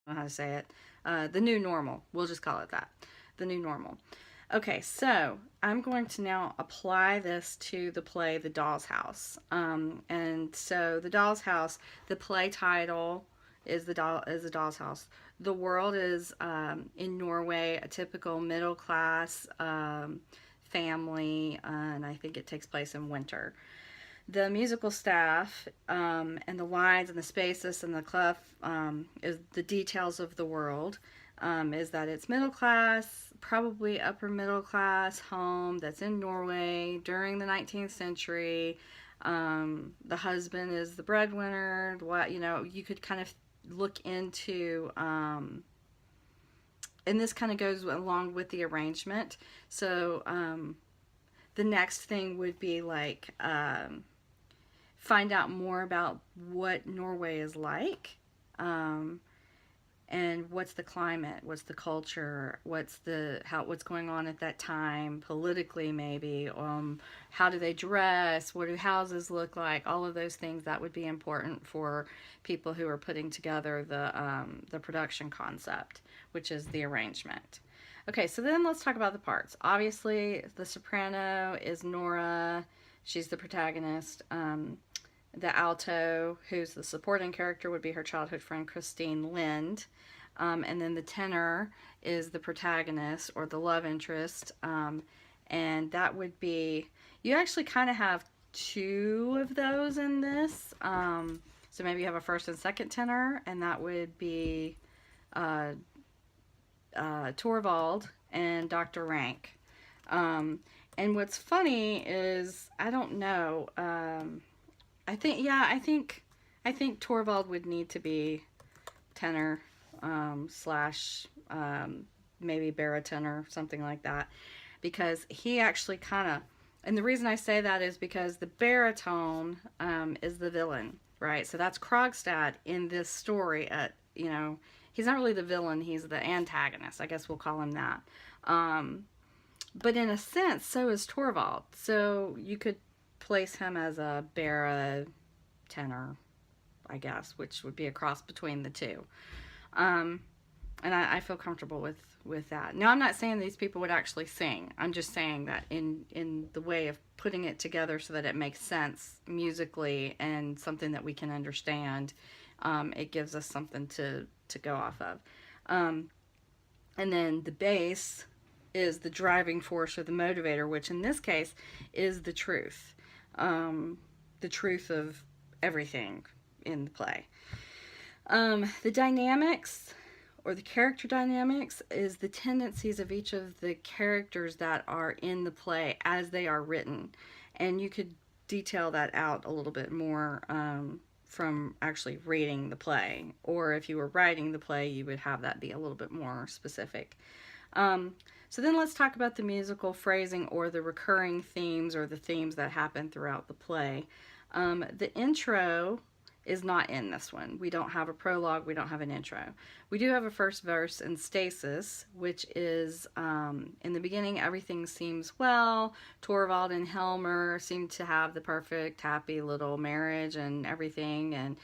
know how to say it. The new normal. We'll just call it that. The new normal. Okay, so I'm going to now apply this to the play The Doll's House. And so The Doll's House, the play title is the Doll's House. The world is in Norway, a typical middle class family, and I think it takes place in winter. The musical staff and the lines and the spaces and the clef is the details of the world. Is that it's middle class, probably upper middle class home that's in Norway during the 19th century. The husband is the breadwinner. What you could kind of look into, and this kind of goes along with the arrangement. So the next thing would be like find out more about what Norway is like. And what's the climate, what's the culture, what's going on at that time politically, maybe, how do they dress, what do houses look like, all of those things that would be important for people who are putting together the production concept, which is the arrangement. Okay, so then let's talk about the parts. Obviously, the soprano is Nora. She's the protagonist. The alto, who's the supporting character, would be her childhood friend Christine Lind. And then the tenor is the protagonist or the love interest. And that would be, you actually kind of have two of those in this. So maybe you have a first and second tenor, and that would be Torvald and Dr. Rank. And what's funny is, I don't know, I think Torvald would need to be tenor slash maybe baritone or something like that, because he actually kind of, and the reason I say that is because the baritone is the villain, right? So that's Krogstad in this story. He's not really the villain; he's the antagonist. I guess we'll call him that. But in a sense, so is Torvald. So you could place him as a tenor, I guess, which would be a cross between the two. And I feel comfortable with that. Now, I'm not saying these people would actually sing. I'm just saying that in the way of putting it together so that it makes sense musically and something that we can understand, it gives us something to go off of. And then the bass is the driving force or the motivator, which in this case is the truth. The truth of everything in the play. The dynamics or the character dynamics is the tendencies of each of the characters that are in the play as they are written. And you could detail that out a little bit more from actually reading the play. Or if you were writing the play, you would have that be a little bit more specific. So then let's talk about the musical phrasing or the recurring themes or the themes that happen throughout the play. The intro is not in this one. We don't have a prologue. We don't have an intro. We do have a first verse in stasis, which is in the beginning, everything seems well. Torvald and Helmer seem to have the perfect, happy little marriage and everything. And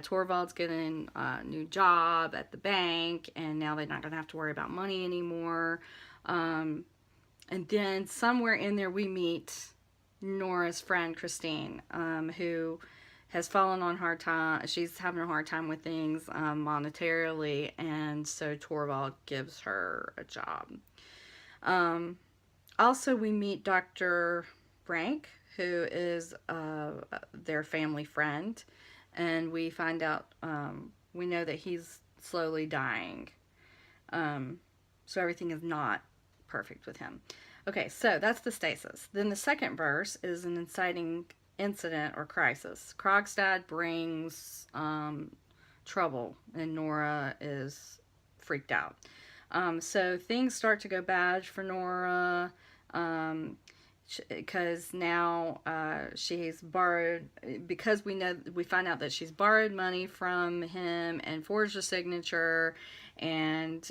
Torvald's getting a new job at the bank, and now they're not going to have to worry about money anymore. And then somewhere in there we meet Nora's friend Christine, who has fallen on hard time. She's having a hard time with things monetarily, and so Torvald gives her a job. Also, we meet Dr. Rank, who is their family friend, and we find out, we know that he's slowly dying. So everything is not perfect with him. Okay, so that's the stasis. Then the second verse is an inciting incident or crisis. Krogstad brings trouble, and Nora is freaked out. So things start to go bad for Nora because now she's borrowed, because we find out that she's borrowed money from him and forged a signature, and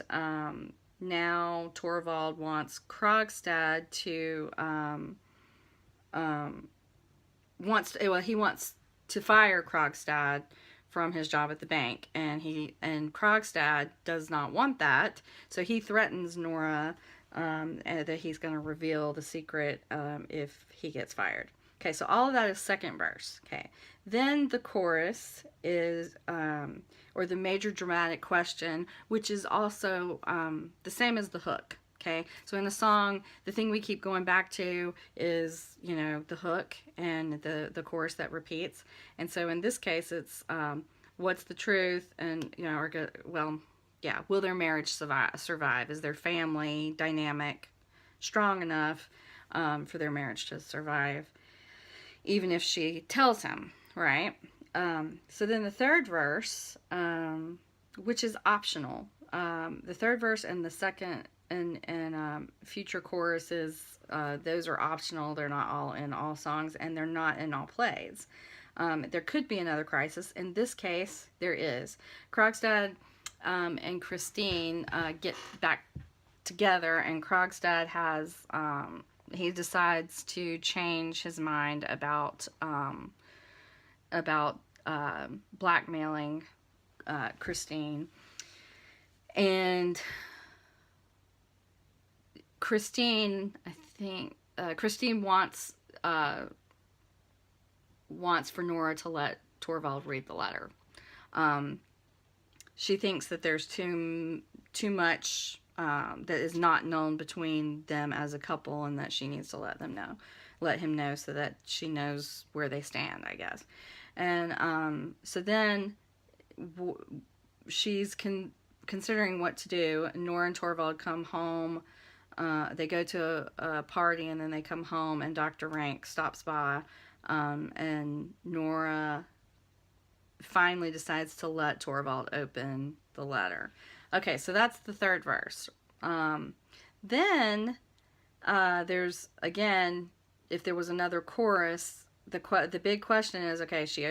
now Torvald wants Krogstad to he wants to fire Krogstad from his job at the bank, and Krogstad does not want that, so he threatens Nora that he's going to reveal the secret if he gets fired. Okay, so all of that is second verse. Okay, then the chorus is, or the major dramatic question, which is also the same as the hook. Okay, so in the song, the thing we keep going back to is, you know, the hook and the chorus that repeats. And so in this case, it's what's the truth, and, you know, or well, yeah, will their marriage survive? Is their family dynamic strong enough for their marriage to survive, even if she tells him, right? So then the third verse, which is optional, the third verse and the second and future choruses, those are optional. They're not all in all songs, and they're not in all plays. There could be another crisis. In this case, there is. Krogstad and Christine get back together, and Krogstad has he decides to change his mind about blackmailing Christine, and Christine, I think Christine wants for Nora to let Torvald read the letter. She thinks that there's too much that is not known between them as a couple, and that she needs to let him know, so that she knows where they stand, I guess. And so then she's considering what to do. Nora and Torvald come home. They go to a party, and then they come home, and Dr. Rank stops by, and Nora finally decides to let Torvald open the letter. Okay, so that's the third verse. Then there's, again, if there was another chorus, the big question is, okay, she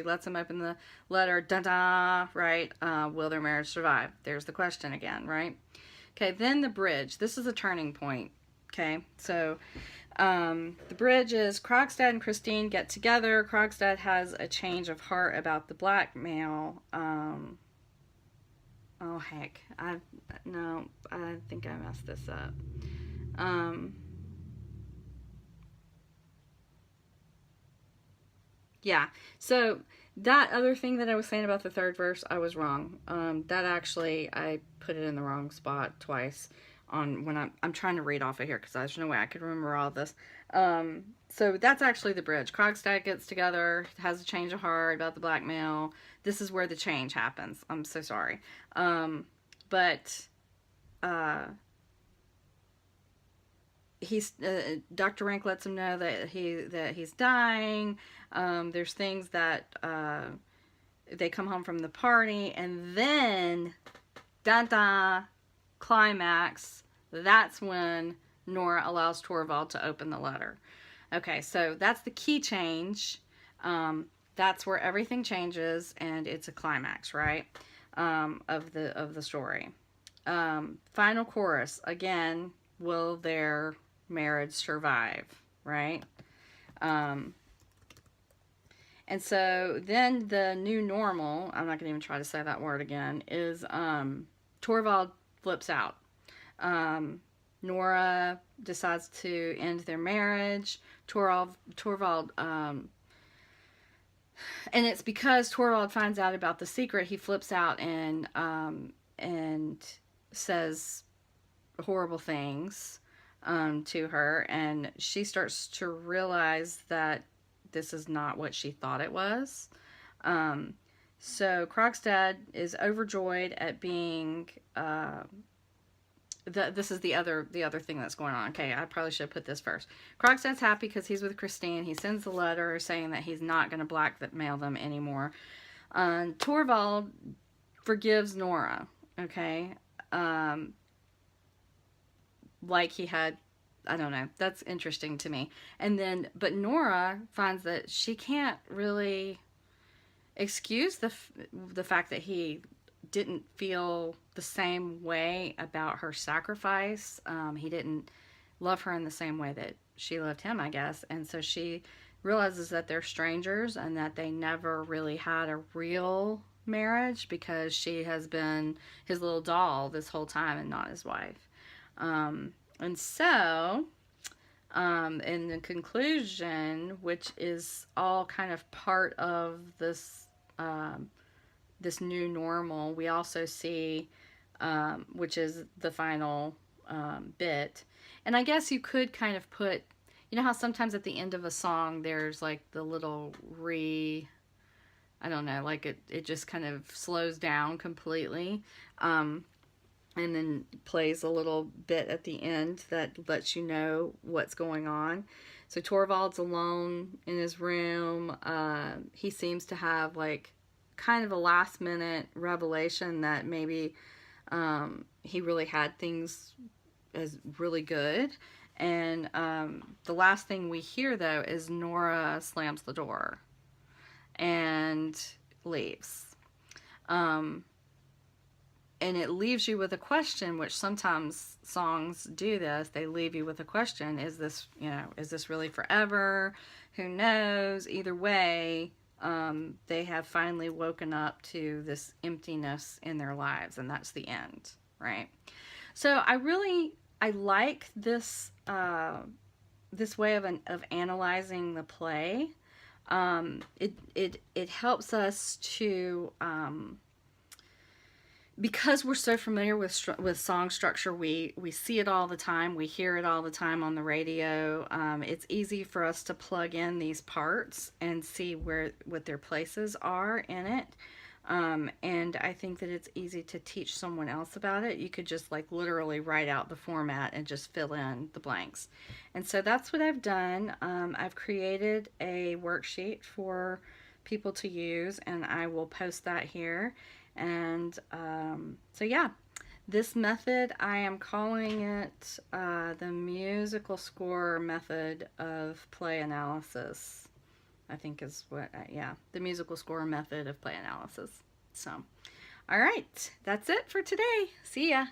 lets him open the letter, da-da, right? Will their marriage survive? There's the question again, right? Okay, then the bridge. This is a turning point, okay? So the bridge is Krogstad and Christine get together. Krogstad has a change of heart about the blackmail. Oh, heck. I think I messed this up. Yeah, so that other thing that I was saying about the third verse, I was wrong. That actually, I put it in the wrong spot twice on when I'm trying to read off of here, because there's no way I could remember all this. So that's actually the bridge. Krogstad gets together, has a change of heart about the blackmail. This is where the change happens. I'm so sorry. But Dr. Rank lets him know that he's dying. There's things that they come home from the party, and then climax. That's when Nora allows Torvald to open the letter. Okay, so that's the key change. That's where everything changes, and it's a climax, right? Of the story. Final chorus, again, will their marriage survive, right? And so then the new normal, I'm not going to even try to say that word again, is Torvald flips out. Nora decides to end their marriage. Torvald and it's because Torvald finds out about the secret, he flips out and says horrible things to her, and she starts to realize that this is not what she thought it was. So Krogstad is overjoyed at being this is the other thing that's going on. Okay, I probably should put this first. Krogstad's happy because he's with Christine. He sends the letter saying that he's not going to blackmail them anymore. Torvald forgives Nora. Okay, like he had, I don't know. That's interesting to me. And then, but Nora finds that she can't really excuse the fact that he didn't feel the same way about her sacrifice. He didn't love her in the same way that she loved him, I guess. And so she realizes that they're strangers and that they never really had a real marriage because she has been his little doll this whole time and not his wife. And so, in the conclusion, which is all kind of part of this this new normal, we also see, which is the final bit. And I guess you could kind of put, you know how sometimes at the end of a song there's like the little I don't know, like it just kind of slows down completely. And then plays a little bit at the end that lets you know what's going on. So Torvald's alone in his room. He seems to have like kind of a last minute revelation that maybe he really had things as really good. And the last thing we hear though is Nora slams the door and leaves. And it leaves you with a question, which sometimes songs do this. They leave you with a question. Is this, is this really forever? Who knows? Either way, they have finally woken up to this emptiness in their lives, and that's the end, right? So I like this this way of analyzing the play. It helps us to because we're so familiar with song structure, we see it all the time, we hear it all the time on the radio. It's easy for us to plug in these parts and see what their places are in it. And I think that it's easy to teach someone else about it. You could just like literally write out the format and just fill in the blanks. And so that's what I've done. I've created a worksheet for people to use, and I will post that here. And so yeah, this method, I am calling it the musical score method of play analysis, I think is what, yeah, the musical score method of play analysis. So, all right, that's it for today. See ya.